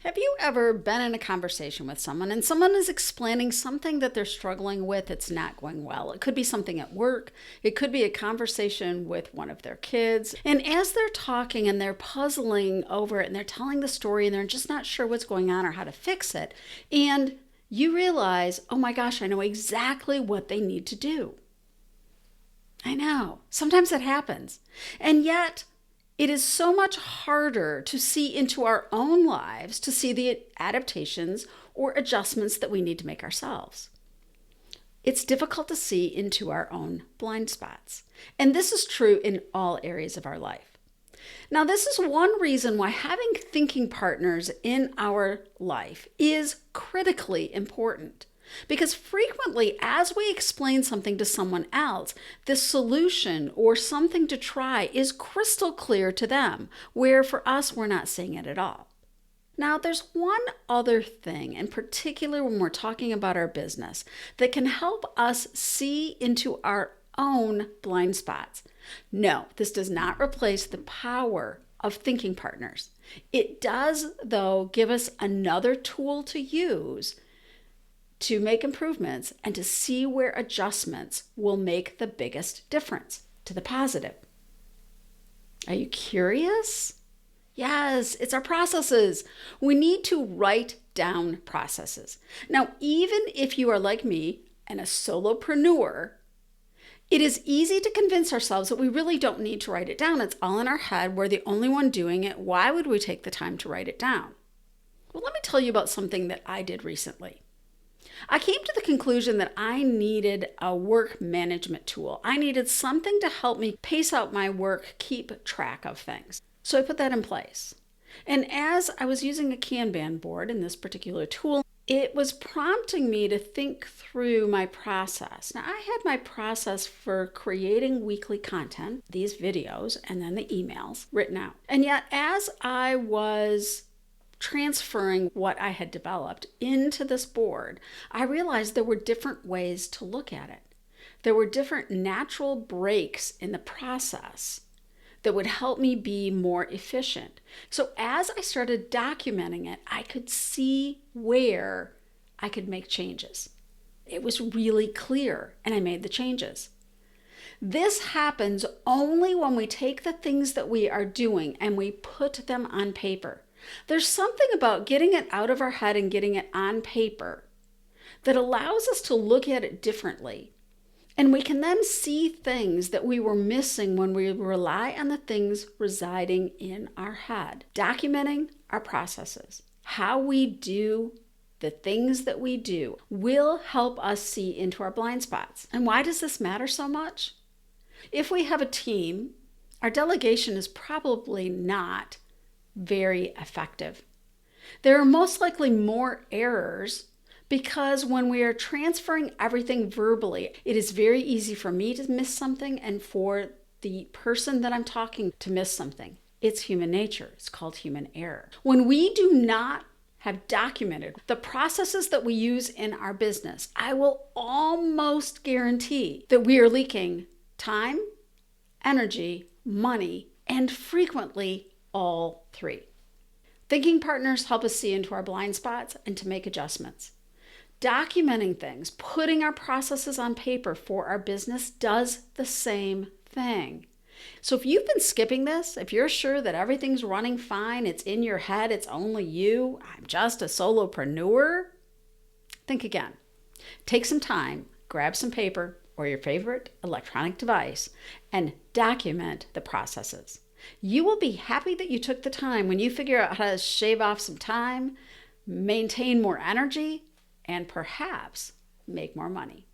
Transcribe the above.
Have you ever been in a conversation with someone and someone is explaining something that they're struggling with? It's not going well. It could be something at work. It could be a conversation with one of their kids. And as they're talking and they're puzzling over it and they're telling the story and they're just not sure what's going on or how to fix it, and you realize, oh my gosh, I know exactly what they need to do. I know. Sometimes that happens. And yet, it is so much harder to see into our own lives, to see the adaptations or adjustments that we need to make ourselves. It's difficult to see into our own blind spots. And this is true in all areas of our life. Now, this is one reason why having thinking partners in our life is critically important. Because frequently, as we explain something to someone else, the solution or something to try is crystal clear to them, where for us, we're not seeing it at all. Now, there's one other thing, in particular when we're talking about our business, that can help us see into our own blind spots. No, this does not replace the power of thinking partners. It does, though, give us another tool to use to make improvements and to see where adjustments will make the biggest difference to the positive. Are you curious? Yes, it's our processes. We need to write down processes. Now, even if you are like me and a solopreneur, it is easy to convince ourselves that we really don't need to write it down. It's all in our head. We're the only one doing it. Why would we take the time to write it down? Well, let me tell you about something that I did recently. I came to the conclusion that I needed a work management tool. I needed something to help me pace out my work, keep track of things. So I put that in place. And as I was using a Kanban board in this particular tool, it was prompting me to think through my process. Now, I had my process for creating weekly content, these videos, and then the emails written out. And yet, as I was transferring what I had developed into this board, I realized there were different ways to look at it. There were different natural breaks in the process that would help me be more efficient. So as I started documenting it, I could see where I could make changes. It was really clear, and I made the changes. This happens only when we take the things that we are doing and we put them on paper. There's something about getting it out of our head and getting it on paper that allows us to look at it differently. And we can then see things that we were missing when we rely on the things residing in our head. Documenting our processes, how we do the things that we do, will help us see into our blind spots. And why does this matter so much? If we have a team, our delegation is probably not very effective. There are most likely more errors because when we are transferring everything verbally, it is very easy for me to miss something and for the person that I'm talking to miss something. It's human nature. It's called human error. When we do not have documented the processes that we use in our business, I will almost guarantee that we are leaking time, energy, money, and frequently all three. Thinking partners help us see into our blind spots and to make adjustments. Documenting things, putting our processes on paper for our business does the same thing. So if you've been skipping this, if you're sure that everything's running fine, it's in your head, it's only you, I'm just a solopreneur, think again. Take some time, grab some paper or your favorite electronic device, and document the processes. You will be happy that you took the time when you figure out how to shave off some time, maintain more energy, and perhaps make more money.